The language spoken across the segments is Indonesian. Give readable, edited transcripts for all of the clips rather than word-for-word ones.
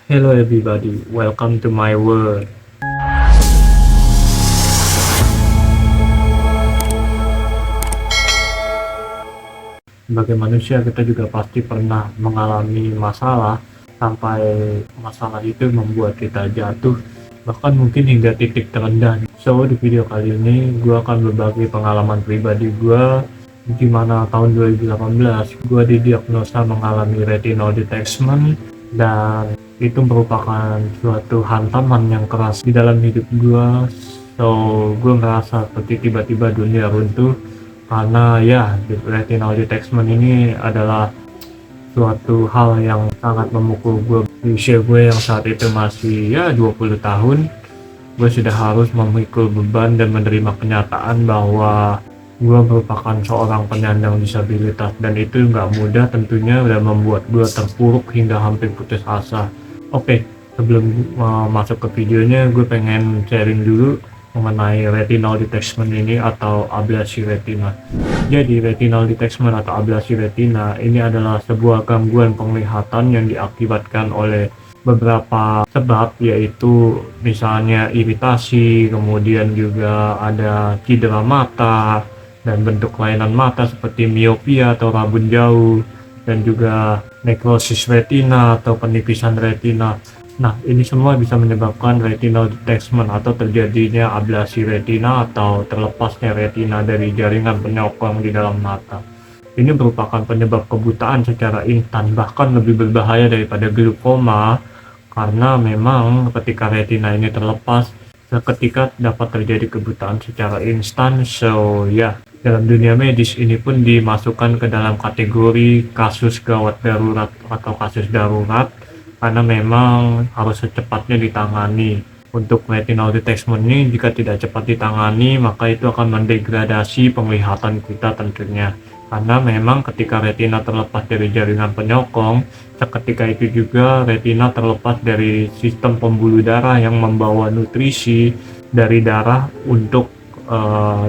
Hello everybody, welcome to my world. Sebagai manusia kita juga pasti pernah mengalami masalah sampai masalah itu membuat kita jatuh bahkan mungkin hingga titik terendah. So di video kali ini gue akan berbagi pengalaman pribadi gue di mana tahun 2018 gue didiagnosa mengalami retinal detachment, dan itu merupakan suatu hantaman yang keras di dalam hidup gue. So gue ngerasa seperti tiba-tiba dunia runtuh karena ya retinal detachment ini adalah suatu hal yang sangat memukul gue di usia gue yang saat itu masih ya 20 tahun. Gue sudah harus memikul beban dan menerima kenyataan bahwa gue merupakan seorang penyandang disabilitas, dan itu nggak mudah tentunya dan membuat gue terpuruk hingga hampir putus asa. Oke, sebelum masuk ke videonya, gue pengen sharing dulu mengenai retinal detachment ini atau ablasi retina. Jadi retinal detachment atau ablasi retina ini adalah sebuah gangguan penglihatan yang diakibatkan oleh beberapa sebab, yaitu misalnya iritasi, kemudian juga ada cedera mata dan bentuk kelainan mata seperti miopia atau rabun jauh, dan juga nekrosis retina atau penipisan retina. Nah, ini semua bisa menyebabkan retinal detachment atau terjadinya ablasi retina atau terlepasnya retina dari jaringan penyokong di dalam mata. Ini merupakan penyebab kebutaan secara instan, bahkan lebih berbahaya daripada glaukoma, karena memang ketika retina ini terlepas, seketika dapat terjadi kebutaan secara instan. So ya, dalam dunia medis ini pun dimasukkan ke dalam kategori kasus gawat darurat atau kasus darurat, karena memang harus secepatnya ditangani. Untuk retinal detachment ini jika tidak cepat ditangani maka itu akan mendegradasi penglihatan kita tentunya, karena memang ketika retina terlepas dari jaringan penyokong, seketika itu juga retina terlepas dari sistem pembuluh darah yang membawa nutrisi dari darah untuk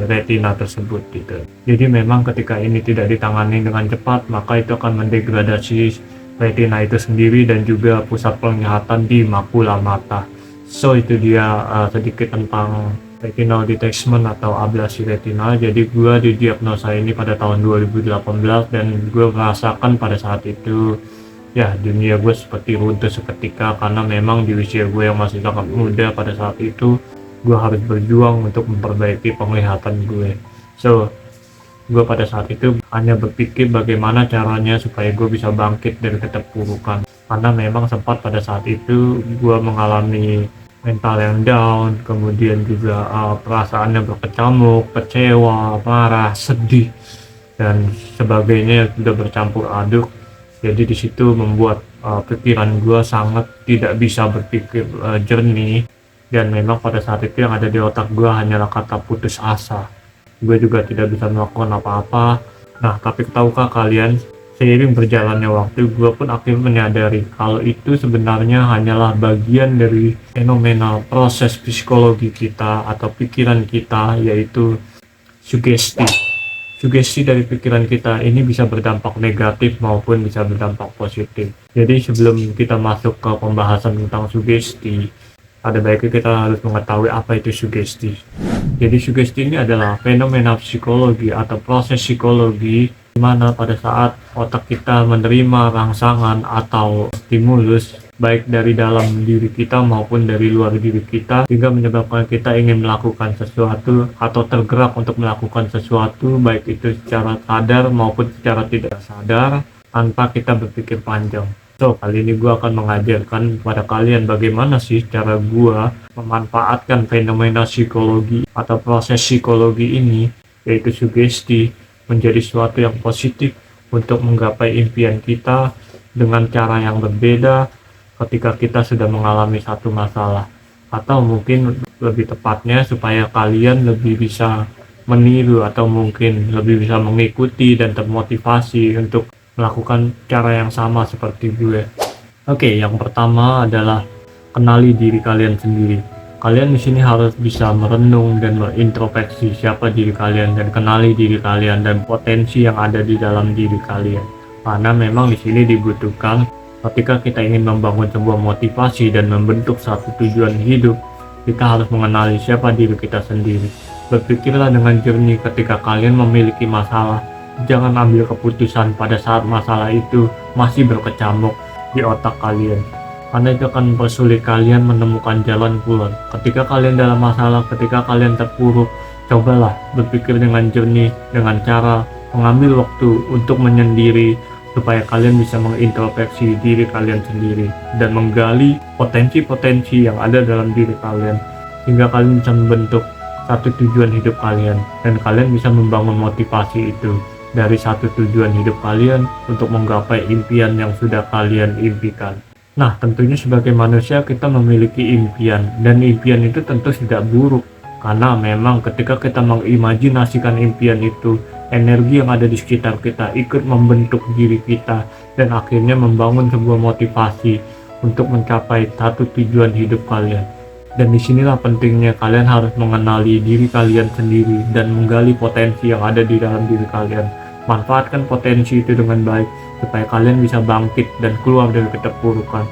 retina tersebut gitu. Jadi memang ketika ini tidak ditangani dengan cepat maka itu akan mendegradasi retina itu sendiri dan juga pusat penglihatan di makula mata. So itu dia sedikit tentang retinal detachment atau ablasi retina. Jadi gue didiagnosa ini pada tahun 2018 dan gue merasakan pada saat itu ya dunia gue seperti runtuh seketika, karena memang di usia gue yang masih sangat muda pada saat itu gue harus berjuang untuk memperbaiki penglihatan gue. So gue pada saat itu hanya berpikir bagaimana caranya supaya gue bisa bangkit dari keterpurukan, karena memang sempat pada saat itu gue mengalami mental yang down, kemudian juga perasaan yang berkecamuk, kecewa, marah, sedih dan sebagainya sudah bercampur aduk. Jadi di situ membuat pikiran gue sangat tidak bisa berpikir jernih, dan memang pada saat itu yang ada di otak gue hanyalah kata putus asa. Gue juga tidak bisa melakukan apa-apa. Nah, tapi tahukah kalian, seiring berjalannya waktu, gue pun akhirnya menyadari kalau itu sebenarnya hanyalah bagian dari fenomena proses psikologi kita atau pikiran kita, yaitu sugesti. Sugesti dari pikiran kita ini bisa berdampak negatif maupun bisa berdampak positif. Jadi sebelum kita masuk ke pembahasan tentang sugesti, ada baiknya kita harus mengetahui apa itu sugesti. Jadi sugesti ini adalah fenomena psikologi atau proses psikologi di mana pada saat otak kita menerima rangsangan atau stimulus baik dari dalam diri kita maupun dari luar diri kita, hingga menyebabkan kita ingin melakukan sesuatu atau tergerak untuk melakukan sesuatu, baik itu secara sadar maupun secara tidak sadar tanpa kita berpikir panjang. So, kali ini gue akan mengajarkan kepada kalian bagaimana sih cara gue memanfaatkan fenomena psikologi atau proses psikologi ini, yaitu sugesti, menjadi sesuatu yang positif untuk menggapai impian kita dengan cara yang berbeda ketika kita sudah mengalami satu masalah. Atau mungkin lebih tepatnya supaya kalian lebih bisa meniru atau mungkin lebih bisa mengikuti dan termotivasi untuk melakukan cara yang sama seperti gue. Oke, yang pertama adalah kenali diri kalian sendiri. Kalian di sini harus bisa merenung dan berintrospeksi siapa diri kalian dan kenali diri kalian dan potensi yang ada di dalam diri kalian. Karena memang di sini dibutuhkan Ketika kita ingin membangun sebuah motivasi dan membentuk satu tujuan hidup, kita harus mengenali siapa diri kita sendiri. Berpikirlah dengan jernih ketika kalian memiliki masalah. Jangan ambil keputusan pada saat masalah itu masih berkecamuk di otak kalian, karena itu akan mempersulit kalian menemukan jalan keluar. Ketika kalian dalam masalah, ketika kalian terpuruk, cobalah berpikir dengan jernih, dengan cara mengambil waktu untuk menyendiri, supaya kalian bisa mengintrospeksi diri kalian sendiri dan menggali potensi-potensi yang ada dalam diri kalian, sehingga kalian bisa membentuk satu tujuan hidup kalian, dan kalian bisa membangun motivasi itu dari satu tujuan hidup kalian untuk menggapai impian yang sudah kalian impikan. Nah, tentunya sebagai manusia kita memiliki impian, dan impian itu tentu tidak buruk, karena memang ketika kita mengimajinasikan impian itu, energi yang ada di sekitar kita ikut membentuk diri kita, dan akhirnya membangun sebuah motivasi untuk mencapai satu tujuan hidup kalian. Dan disinilah pentingnya kalian harus mengenali diri kalian sendiri dan menggali potensi yang ada di dalam diri kalian. Manfaatkan potensi itu dengan baik supaya kalian bisa bangkit dan keluar dari keterpurukan.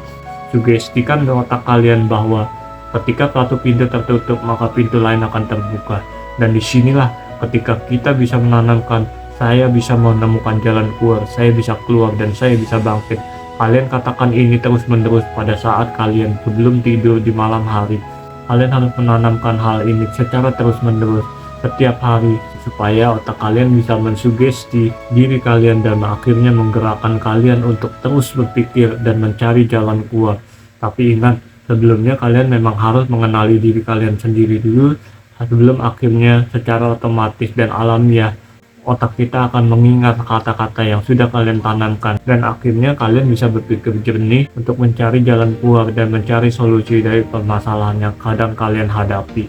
Sugestikan ke otak kalian bahwa ketika suatu pintu tertutup, maka pintu lain akan terbuka. Dan disinilah ketika kita bisa menanamkan, saya bisa menemukan jalan keluar, saya bisa keluar, dan saya bisa bangkit. Kalian katakan ini terus-menerus pada saat kalian sebelum tidur di malam hari. Kalian harus menanamkan hal ini secara terus-menerus setiap hari, supaya otak kalian bisa mensugesti diri kalian dan akhirnya menggerakkan kalian untuk terus berpikir dan mencari jalan keluar. Tapi ingat, sebelumnya kalian memang harus mengenali diri kalian sendiri dulu, sebelum akhirnya secara otomatis dan alamiah otak kita akan mengingat kata-kata yang sudah kalian tanamkan, dan akhirnya kalian bisa berpikir jernih untuk mencari jalan keluar dan mencari solusi dari permasalahan yang kadang kalian hadapi.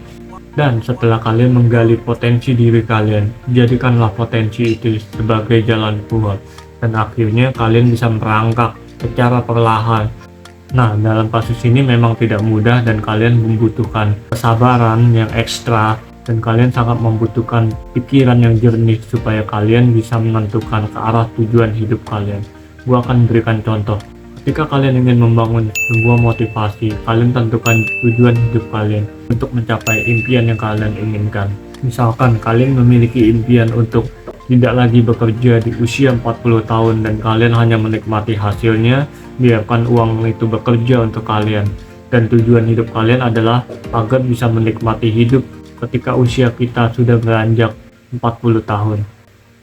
Dan setelah kalian menggali potensi diri kalian, jadikanlah potensi itu sebagai jalan keluar, dan akhirnya kalian bisa merangkak secara perlahan. Nah, dalam kasus ini memang tidak mudah dan kalian membutuhkan kesabaran yang ekstra, dan kalian sangat membutuhkan pikiran yang jernih supaya kalian bisa menentukan ke arah tujuan hidup kalian. Gua akan berikan contoh. Ketika kalian ingin membangun sebuah motivasi, kalian tentukan tujuan hidup kalian untuk mencapai impian yang kalian inginkan. Misalkan kalian memiliki impian untuk tidak lagi bekerja di usia 40 tahun dan kalian hanya menikmati hasilnya, biarkan uang itu bekerja untuk kalian. Dan tujuan hidup kalian adalah agar bisa menikmati hidup ketika usia kita sudah beranjak 40 tahun.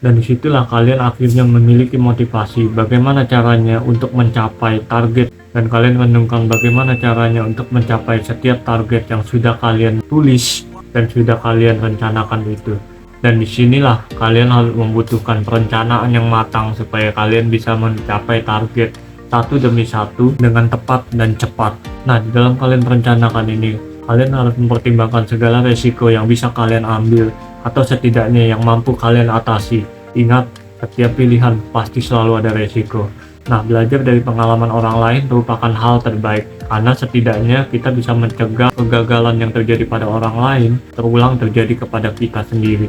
Dan disitulah kalian akhirnya memiliki motivasi bagaimana caranya untuk mencapai target, dan kalian menemukan bagaimana caranya untuk mencapai setiap target yang sudah kalian tulis dan sudah kalian rencanakan itu. Dan disinilah kalian harus membutuhkan perencanaan yang matang supaya kalian bisa mencapai target satu demi satu dengan tepat dan cepat. Nah, di dalam kalian merencanakan ini, kalian harus mempertimbangkan segala resiko yang bisa kalian ambil, atau setidaknya yang mampu kalian atasi. Ingat, setiap pilihan pasti selalu ada resiko. Nah, belajar dari pengalaman orang lain merupakan hal terbaik, karena setidaknya kita bisa mencegah kegagalan yang terjadi pada orang lain terulang terjadi kepada kita sendiri.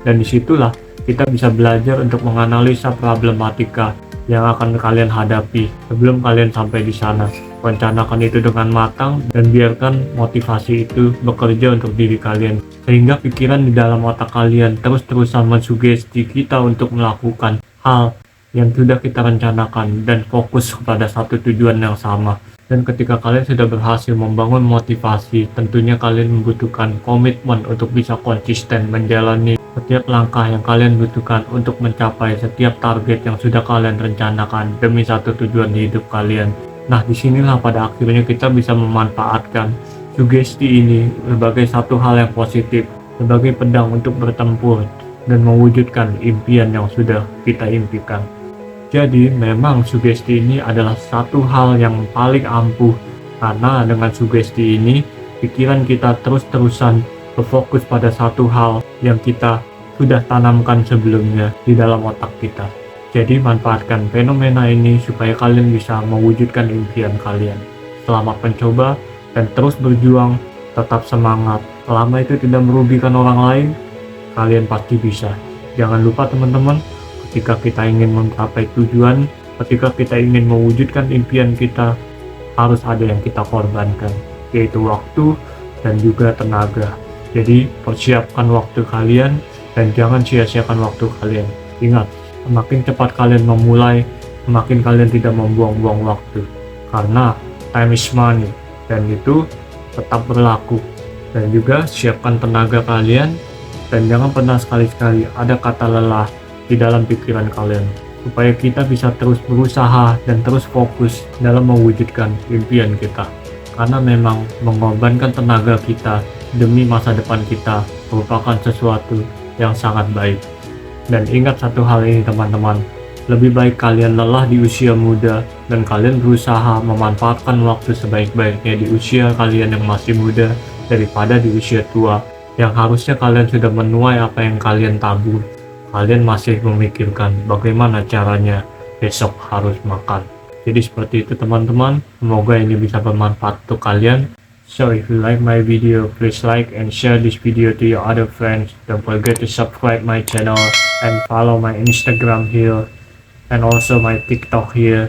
Dan disitulah kita bisa belajar untuk menganalisa problematika yang akan kalian hadapi sebelum kalian sampai di sana. Rencanakan itu dengan matang dan biarkan motivasi itu bekerja untuk diri kalian, sehingga pikiran di dalam otak kalian terus-terusan mensugesti kita untuk melakukan hal yang sudah kita rencanakan dan fokus kepada satu tujuan yang sama. Dan ketika kalian sudah berhasil membangun motivasi, tentunya kalian membutuhkan komitmen untuk bisa konsisten menjalani setiap langkah yang kalian butuhkan untuk mencapai setiap target yang sudah kalian rencanakan demi satu tujuan hidup kalian. Nah, disinilah pada akhirnya kita bisa memanfaatkan sugesti ini sebagai satu hal yang positif, sebagai pedang untuk bertempur dan mewujudkan impian yang sudah kita impikan. Jadi memang sugesti ini adalah satu hal yang paling ampuh, karena dengan sugesti ini pikiran kita terus-terusan berfokus pada satu hal yang kita sudah tanamkan sebelumnya di dalam otak kita. Jadi manfaatkan fenomena ini supaya kalian bisa mewujudkan impian kalian. Selamat mencoba dan terus berjuang, tetap semangat. Selama itu tidak merugikan orang lain, kalian pasti bisa. Jangan lupa teman-teman, ketika kita ingin mencapai tujuan, ketika kita ingin mewujudkan impian kita, harus ada yang kita korbankan, yaitu waktu dan juga tenaga. Jadi persiapkan waktu kalian dan jangan sia-siakan waktu kalian. Ingat, semakin cepat kalian memulai, semakin kalian tidak membuang-buang waktu, karena time is money dan itu tetap berlaku. Dan juga siapkan tenaga kalian dan jangan pernah sekali-sekali ada kata lelah di dalam pikiran kalian, supaya kita bisa terus berusaha dan terus fokus dalam mewujudkan impian kita. Karena memang mengorbankan tenaga kita demi masa depan kita merupakan sesuatu yang sangat baik. Dan ingat satu hal ini teman-teman, lebih baik kalian lelah di usia muda dan kalian berusaha memanfaatkan waktu sebaik-baiknya di usia kalian yang masih muda daripada di usia tua yang harusnya kalian sudah menuai apa yang kalian tabur. Kalian masih memikirkan bagaimana caranya besok harus makan. Jadi seperti itu teman-teman, semoga ini bisa bermanfaat untuk kalian. So if you like my video, please like and share this video to your other friends. Don't forget to subscribe my channel and follow my Instagram here and also my TikTok here.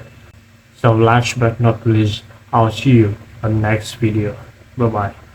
So last but not least, I'll see you on next video. Bye bye.